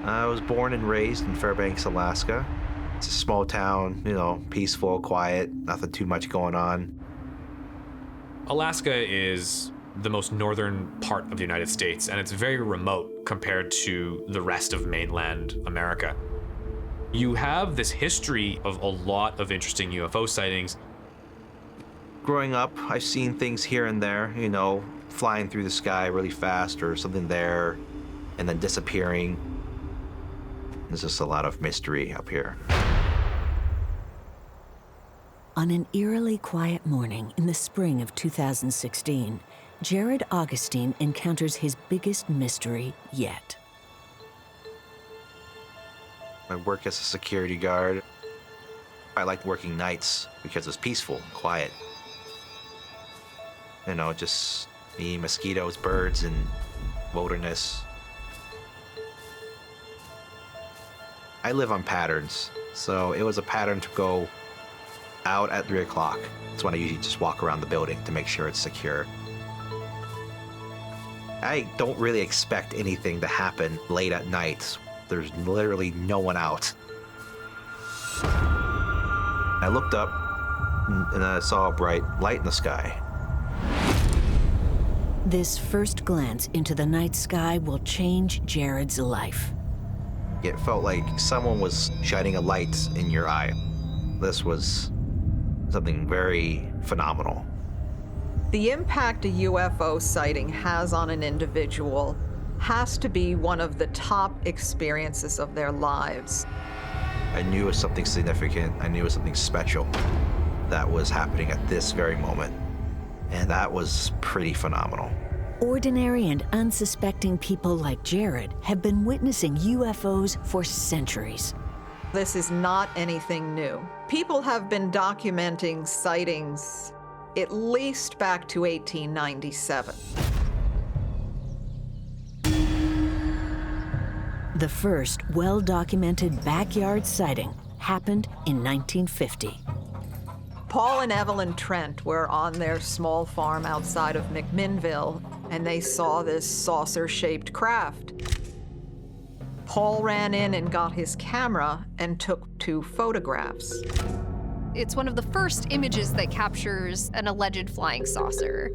I was born and raised in Fairbanks, Alaska. It's a small town, peaceful, quiet, nothing too much going on. Alaska is the most northern part of the United States, and it's very remote compared to the rest of mainland America. You have this history of a lot of interesting UFO sightings. Growing up, I've seen things here and there, flying through the sky really fast or something there and then disappearing. There's just a lot of mystery up here. On an eerily quiet morning in the spring of 2016, Jared Augustine encounters his biggest mystery yet. I work as a security guard. I like working nights because it's peaceful, quiet. Just me, mosquitoes, birds, and wilderness. I live on patterns, so it was a pattern to go out at 3 o'clock. That's when I usually just walk around the building to make sure it's secure. I don't really expect anything to happen late at night. There's literally no one out. I looked up and I saw a bright light in the sky. This first glance into the night sky will change Jared's life. It felt like someone was shining a light in your eye. This was something very phenomenal. The impact a UFO sighting has on an individual has to be one of the top experiences of their lives. I knew it was something significant. I knew it was something special that was happening at this very moment. And that was pretty phenomenal. Ordinary and unsuspecting people like Jared have been witnessing UFOs for centuries. This is not anything new. People have been documenting sightings at least back to 1897. The first well-documented backyard sighting happened in 1950. Paul and Evelyn Trent were on their small farm outside of McMinnville, and they saw this saucer-shaped craft. Paul ran in and got his camera and took 2 photographs. It's one of the first images that captures an alleged flying saucer.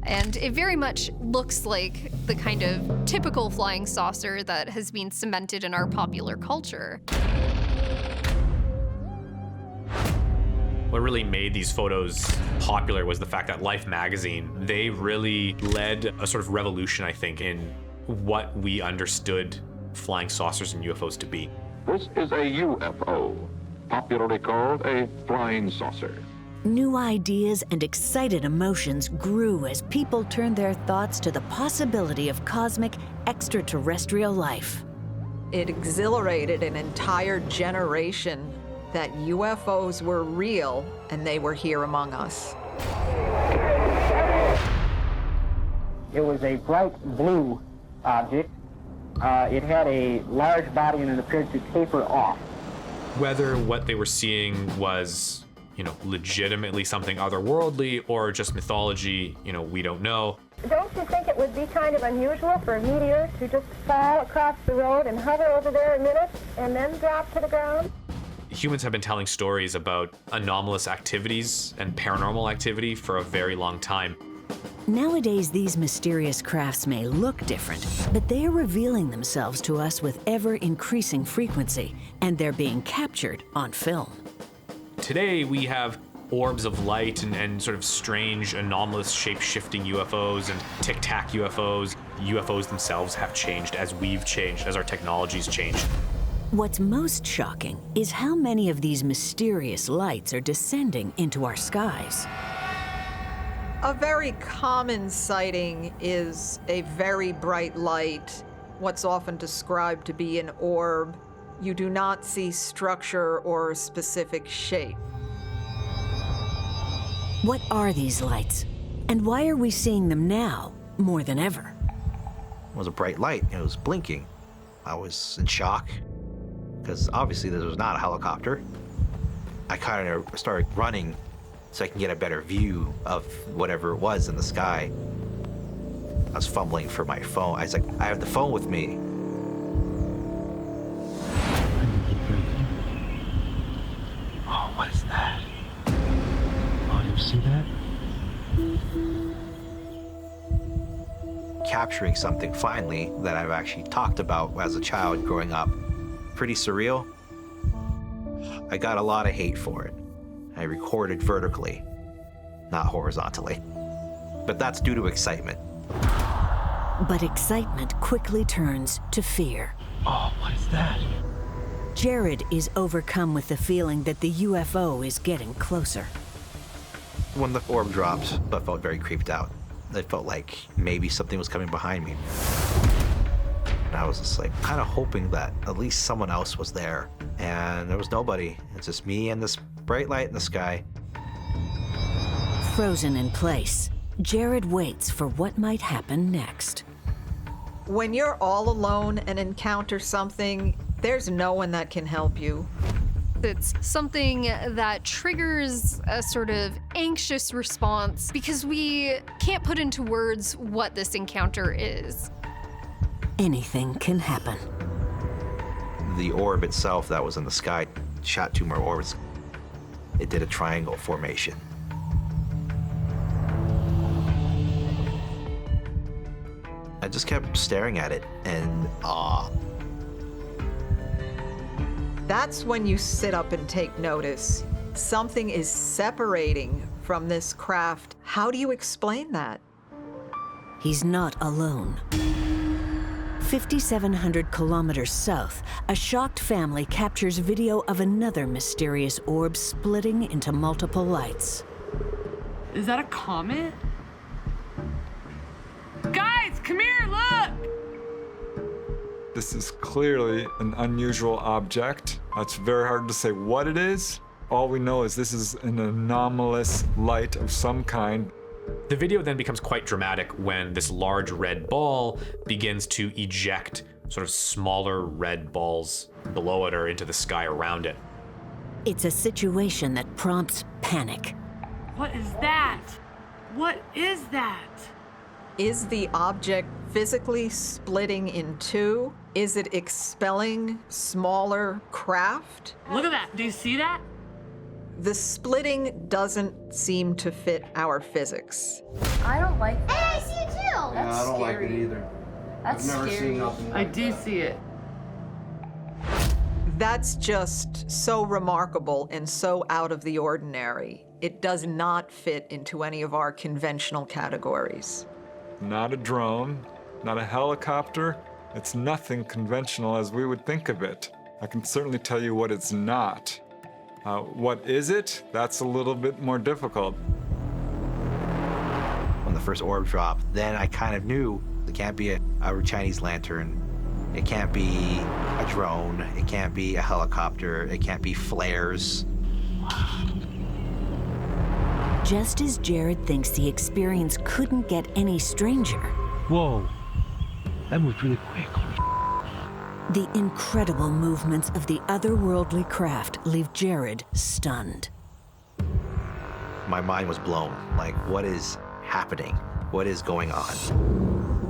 And it very much looks like the kind of typical flying saucer that has been cemented in our popular culture. What really made these photos popular was the fact that Life magazine, they really led a sort of revolution, I think, in what we understood flying saucers and UFOs to be. This is a UFO, popularly called a flying saucer. New ideas and excited emotions grew as people turned their thoughts to the possibility of cosmic extraterrestrial life. It exhilarated an entire generation that UFOs were real and they were here among us. It was a bright blue object. It had a large body and it appeared to taper off. Whether what they were seeing was, legitimately something otherworldly or just mythology, we don't know. Don't you think it would be kind of unusual for a meteor to just fall across the road and hover over there a minute and then drop to the ground? Humans have been telling stories about anomalous activities and paranormal activity for a very long time. Nowadays, these mysterious crafts may look different, but they are revealing themselves to us with ever-increasing frequency, and they're being captured on film. Today, we have orbs of light and sort of strange, anomalous, shape-shifting UFOs and tic-tac UFOs. UFOs themselves have changed as we've changed, as our technology's changed. What's most shocking is how many of these mysterious lights are descending into our skies. A very common sighting is a very bright light, what's often described to be an orb. You do not see structure or specific shape. What are these lights? And why are we seeing them now more than ever? It was a bright light. It was blinking. I was in shock because obviously this was not a helicopter. I kind of started running so I can get a better view of whatever it was in the sky. I was fumbling for my phone. I was like, I have the phone with me. capturing something finally that I've actually talked about as a child growing up. Pretty surreal. I got a lot of hate for it. I recorded vertically, not horizontally. But that's due to excitement. But excitement quickly turns to fear. Oh, what is that? Jared is overcome with the feeling that the UFO is getting closer. When the orb dropped, I felt very creeped out. I felt like maybe something was coming behind me. And I was just like kind of hoping that at least someone else was there. And there was nobody. It's just me and this bright light in the sky. Frozen in place, Jared waits for what might happen next. When you're all alone and encounter something, there's no one that can help you. It's something that triggers a sort of anxious response because we can't put into words what this encounter is. Anything can happen. The orb itself that was in the sky shot 2 more orbs. It did a triangle formation. I just kept staring at it in awe. That's when you sit up and take notice. Something is separating from this craft. How do you explain that? He's not alone. 5,700 kilometers south, a shocked family captures video of another mysterious orb splitting into multiple lights. Is that a comet? Guys, come here, look! This is clearly an unusual object. It's very hard to say what it is. All we know is this is an anomalous light of some kind. The video then becomes quite dramatic when this large red ball begins to eject sort of smaller red balls below it or into the sky around it. It's a situation that prompts panic. What is that? What is that? Is the object physically splitting in two? Is it expelling smaller craft? Look at that. Do you see that? The splitting doesn't seem to fit our physics. I don't like that. Hey, I see it too! Yeah, I don't like it either. That's I've never scary. seen nothing I like do that. see it. That's just so remarkable and so out of the ordinary. It does not fit into any of our conventional categories. Not a drone, not a helicopter. It's nothing conventional as we would think of it. I can certainly tell you what it's not. What is it? That's a little bit more difficult. When the first orb dropped, then I kind of knew it can't be a Chinese lantern. It can't be a drone. It can't be a helicopter. It can't be flares. Just as Jared thinks the experience couldn't get any stranger, Whoa, that moved really quick. the incredible movements of the otherworldly craft leave Jared stunned. My mind was blown. Like, what is happening? What is going on?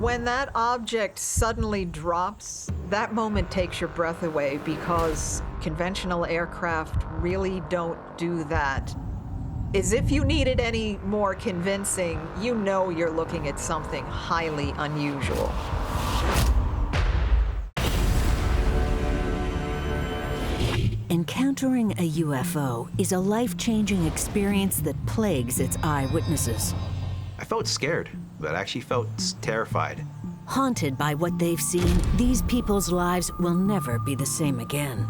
When that object suddenly drops, that moment takes your breath away because conventional aircraft really don't do that. As if you needed any more convincing, you know you're looking at something highly unusual. Encountering a UFO is a life-changing experience that plagues its eyewitnesses. I felt scared, but I actually felt terrified. Haunted by what they've seen, these people's lives will never be the same again.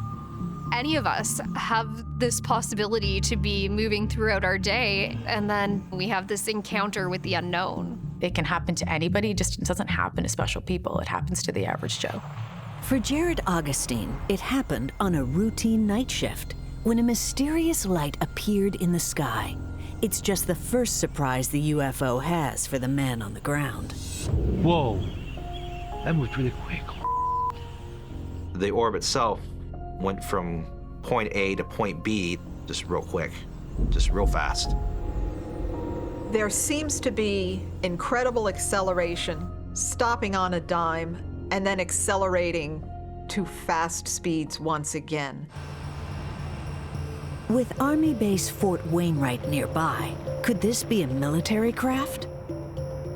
Any of us have this possibility to be moving throughout our day, and then we have this encounter with the unknown. It can happen to anybody, just it doesn't happen to special people. It happens to the average Joe. For Jared Augustine, it happened on a routine night shift when a mysterious light appeared in the sky. It's just the first surprise the UFO has for the man on the ground. Whoa, that moved really quick. The orb itself went from point A to point B just real quick, just real fast. There seems to be incredible acceleration, stopping on a dime, and then accelerating to fast speeds once again. With Army Base Fort Wainwright nearby, could this be a military craft?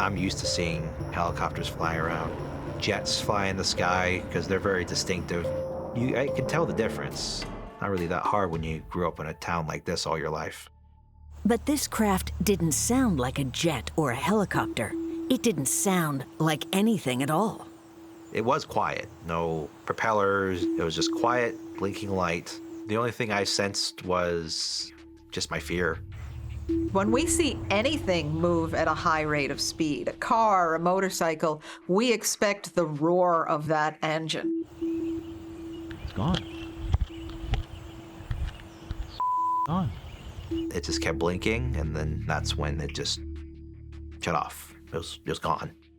I'm used to seeing helicopters flying around, jets fly in the sky because they're very distinctive. I can tell the difference. Not really that hard when you grew up in a town like this all your life. But this craft didn't sound like a jet or a helicopter. It didn't sound like anything at all. It was quiet. No propellers. It was just quiet, blinking light. The only thing I sensed was just my fear. When we see anything move at a high rate of speed, a car, a motorcycle, we expect the roar of that engine. It's gone. Gone. It just kept blinking, and then that's when it just shut off. It was gone.